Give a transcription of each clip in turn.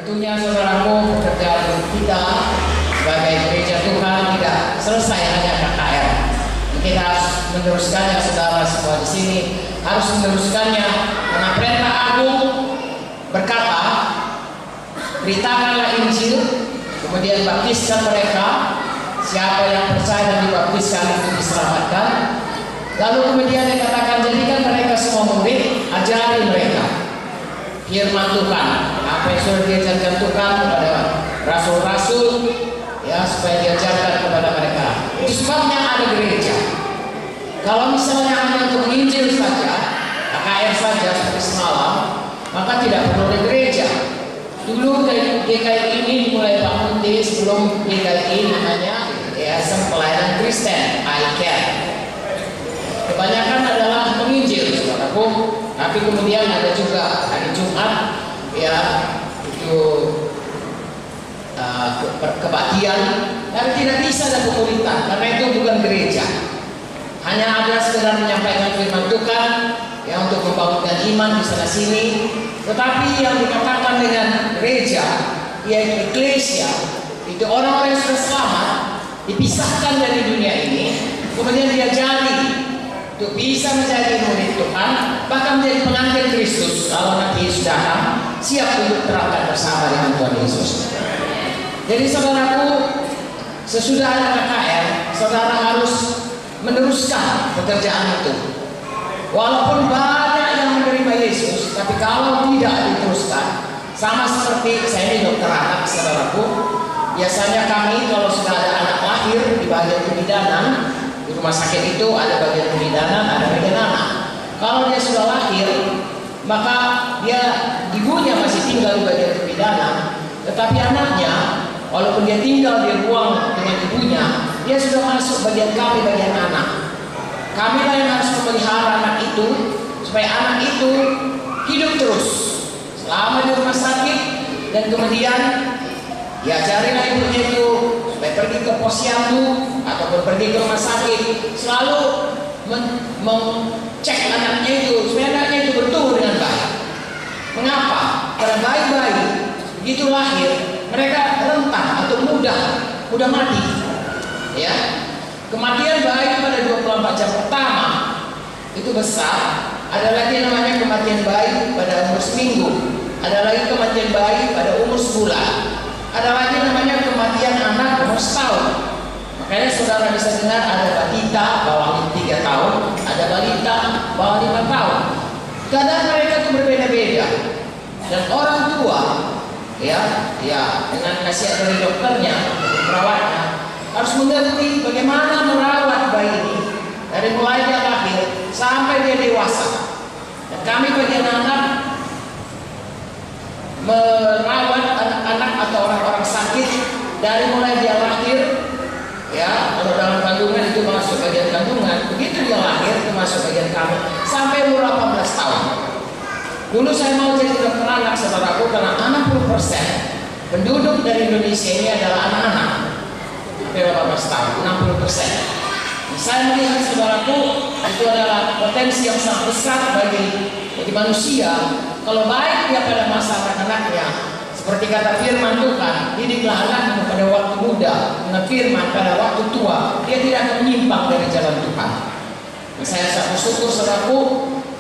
Tentunya saudaraku, pekerjaan kita sebagai gereja Tuhan tidak selesai hanya KKR. Kita harus meneruskannya, saudara semua di sini harus meneruskannya. Karena perintah agung berkata, beritakanlah Injil, kemudian baptiskan mereka. Siapa yang percaya dan dibaptiskan itu diselamatkan. Lalu kemudian dikatakan, jadikan mereka semua murid, ajari mereka firman Tuhan, apa yang sudah diajarkan Tuhan kepada rasul-rasul, ya, supaya diajarkan kepada mereka. Itu sebabnya ada gereja. Kalau misalnya hanya untuk menginjil saja, KKR saja seperti semalam, maka tidak perlu ada gereja. Dulu dari GKI ini dimulai Pak Munti, sebelum GKI namanya Yayasan Pelayanan Kristen, ICAR. Kebanyakan adalah menginjil, saudaraku. Tapi kemudian ada juga hari Jumat, ya, itu kebaktian. Tapi tidak bisa ada komunitas, karena itu bukan gereja. Hanya ada sekedar menyampaikan firman Tuhan, ya, untuk membangunkan iman di sana sini. Tetapi yang dikatakan dengan gereja, yaitu eklesia, itu orang-orang yang sudah selamat, dipisahkan dari dunia ini, kemudian diajari untuk bisa menjadi murid Tuhan, bahkan menjadi pengantin Kristus. Kalau nanti Yesus datang, siap untuk terangkan bersama dengan Tuhan Yesus. Jadi saudaraku, sesudah ada KKR, saudara harus meneruskan pekerjaan itu. Walaupun banyak yang menerima Yesus, tapi kalau tidak diteruskan, sama seperti saya ini dokter anak, saudaraku. Biasanya kami kalau sudah ada anak lahir di bagian kebidanan, di rumah sakit itu ada bagian kebidanan, ada bagian anak. Kalau dia sudah lahir, maka dia ibunya masih tinggal di bagian kebidanan, tetapi anaknya, walaupun dia tinggal di ruang dengan ibunya, dia sudah masuk bagian kami, bagian anak. Kamilah yang harus memelihara anak itu, supaya anak itu hidup terus selama di rumah sakit, dan kemudian diajarilah ibunya itu supaya pergi ke posyandu ataupun pergi ke rumah sakit, selalu mengcek anaknya itu supaya anaknya itu bertumbuh dengan baik. Mengapa? Karena bayi-bayi begitu lahir mereka rentan atau mudah mati. Ya, kematian bayi pada 24 jam pertama itu besar. Ada lagi namanya kematian bayi pada umur seminggu. Ada lagi kematian bayi pada umur sebulan. Ada lagi namanya kematian anak umur setahun. Makanya saudara bisa dengar ada balita bawah 3 tahun, ada balita bawah 5 tahun. Kadang mereka itu berbeda-beda. Dan orang tua, ya dengan nasihat dari dokternya, perawatnya, harus mengerti bagaimana merawat bayi ini dari mulai dia lahir sampai dia dewasa. Dan kami bagian anak merawat anak-anak atau orang-orang sakit dari mulai dia lahir, ya, kalau dalam kandungan itu masuk bagian kandungan, begitu dia lahir itu masuk bagian kami sampai umur 18 tahun. Dulu saya mau jadi dokter anak, saudaraku, karena 60% penduduk dari Indonesia ini adalah anak-anak sampai 18 tahun, 60%. Saya melihat, saudaraku, itu adalah potensi yang sangat besar bagi manusia. Kalau baik dia pada masa anak-anaknya, seperti kata firman Tuhan, didiklah anakmu pada waktu muda dengan firman pada waktu tua, dia tidak akan menyimpang dari jalan Tuhan. Dan saya sangat bersyukur, saudaraku,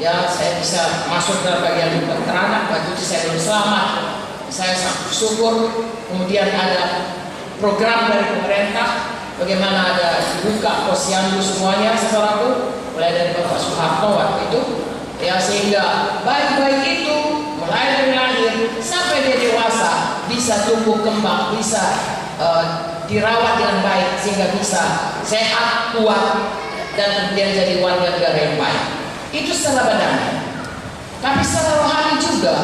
ya, saya bisa masuk dalam bagian dokter anak. Waktu itu saya belum selamat. Saya sangat bersyukur. Kemudian ada program dari pemerintah, bagaimana ada dibuka posyandu semuanya, saudaraku, mulai dari Bapak Soeharto waktu itu, ya, sehingga bayi-bayi itu mulai dari lahir sampai dia dewasa bisa tumbuh kembang, bisa dirawat dengan baik sehingga bisa sehat, kuat, dan kemudian jadi warga negara yang baik. Itu secara badan. Tapi secara rohani juga,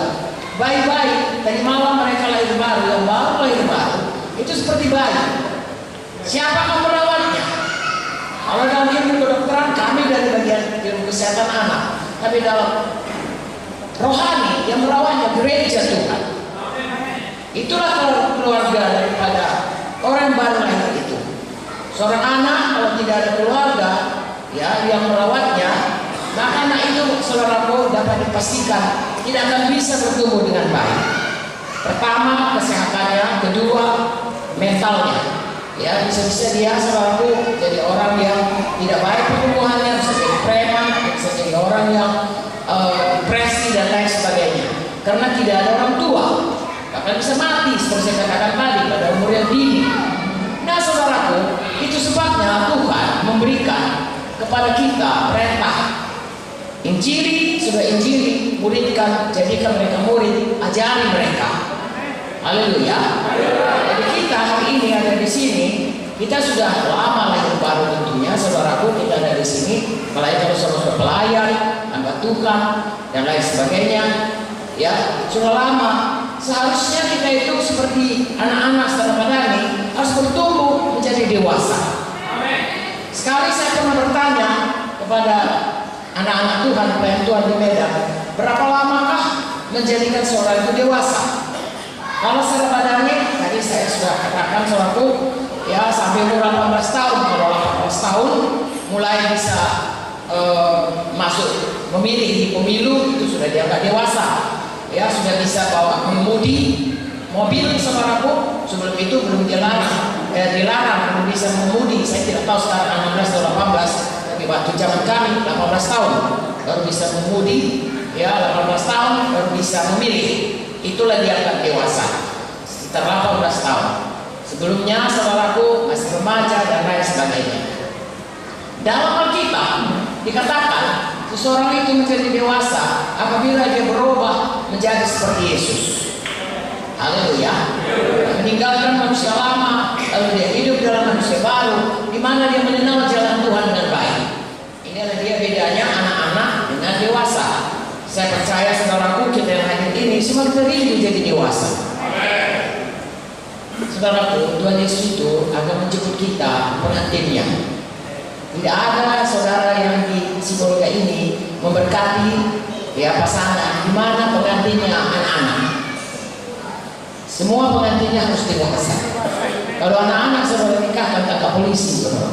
bayi-bayi tadi malam mereka lahir baru, yang baru lahir baru, itu seperti bayi. Siapa yang merawatnya? Kalau dalam ilmu kedokteran kami dari bagian ilmu kesehatan anak, tapi dalam rohani yang merawatnya gereja Tuhan. Itulah keluarga daripada orang yang baru lahir itu. Seorang anak kalau tidak ada keluarga, ya, yang merawatnya, maka anak itu, saudaraku, dapat dipastikan tidak akan bisa bertumbuh dengan baik. Pertama, kesehatannya. Kedua, mentalnya. Ya, bisa-bisa dia saudaraku jadi orang yang tidak baik pertumbuhannya, bisa jadi preman, bisa jadi orang yang depresi dan lain sebagainya. Karena tidak ada orang tua, bahkan bisa mati seperti saya katakan tadi pada umur yang dini. Nah, saudaraku, itu sebabnya Tuhan memberikan kepada kita perintah. Injili, sudah injili, muridkan, jadikan mereka murid, ajari mereka. Haleluya. Jadi kita hari ini ada di sini, kita sudah lama lahir baru tentunya, saudaraku, kita ada di sini, melayani saudara pelayan, hamba Tuhan dan lain sebagainya. Ya, sudah lama. Seharusnya kita itu seperti anak-anak setelah madani harus bertumbuh menjadi dewasa. Sekali saya pernah bertanya kepada anak-anak Tuhan, pelayan Tuhan di Medan, berapa lamakah menjadikan seorang itu dewasa? Kalau secara badani, tadi saya sudah katakan saudaraku, ya sampai umur 18 tahun. Kalau 18 tahun mulai bisa masuk memilih di pemilu, itu sudah dianggap dewasa. Ya, sudah bisa bawa mengemudi mobil saudaraku. Sebelum itu belum dilarang, belum bisa mengemudi. Saya tidak tahu sekarang 16 atau 18, tapi waktu zaman kami 18 tahun baru bisa mengemudi. Ya, 18 tahun baru bisa memilih. Itulah dianggap dewasa, sekitar 18 tahun. Sebelumnya saudaraku masih remaja dan lain sebagainya. Dalam Alkitab dikatakan seseorang itu menjadi dewasa apabila dia berubah menjadi seperti Yesus. Haleluya. Meninggalkan manusia lama, lalu dia hidup dalam manusia baru, di mana dia mengenal jalan Tuhan dengan baik. Inilah dia bedanya anak-anak dengan dewasa. Saya percaya saudaraku, kita yang hadir ini semua kita rindu jadi dewasa. Saudaraku, Tuhan Yesus itu akan menjemput kita pengantinnya. Tidak ada saudara yang di Sibolga ini memberkati ya pasangan di mana pengantinnya anak-anak. Semua pengantinnya harus dewasa. Kalau anak-anak saudara nikahkan tangkap polisi, saudara.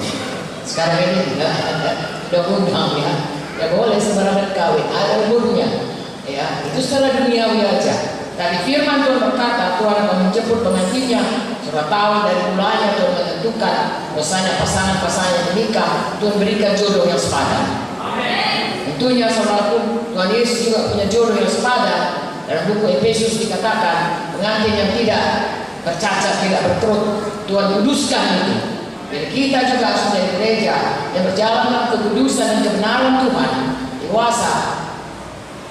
Sekarang ini sudah undang ya. Ya boleh sembarangan kawin, ada umurnya. Ya, itu secara duniawi aja. Tadi firman Tuhan berkata, Tuhan akan menjemput pengantinnya. Sudah tahu dari mulanya Tuhan menentukan misalnya pasangan-pasangan yang menikah, Tuhan berikan jodoh yang sepadan. Tentunya saudaraku, Tuhan Yesus juga punya jodoh yang sepadan. Dalam buku Efesus dikatakan, pengantin yang tidak bercacat, tidak berkerut, Tuhan kuduskan itu. Jadi kita juga harus menjadi gereja yang berjalan dalam kekudusan dan kebenaran Tuhan, dewasa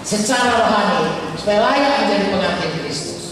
secara rohani, supaya layak menjadi pengantin Kristus.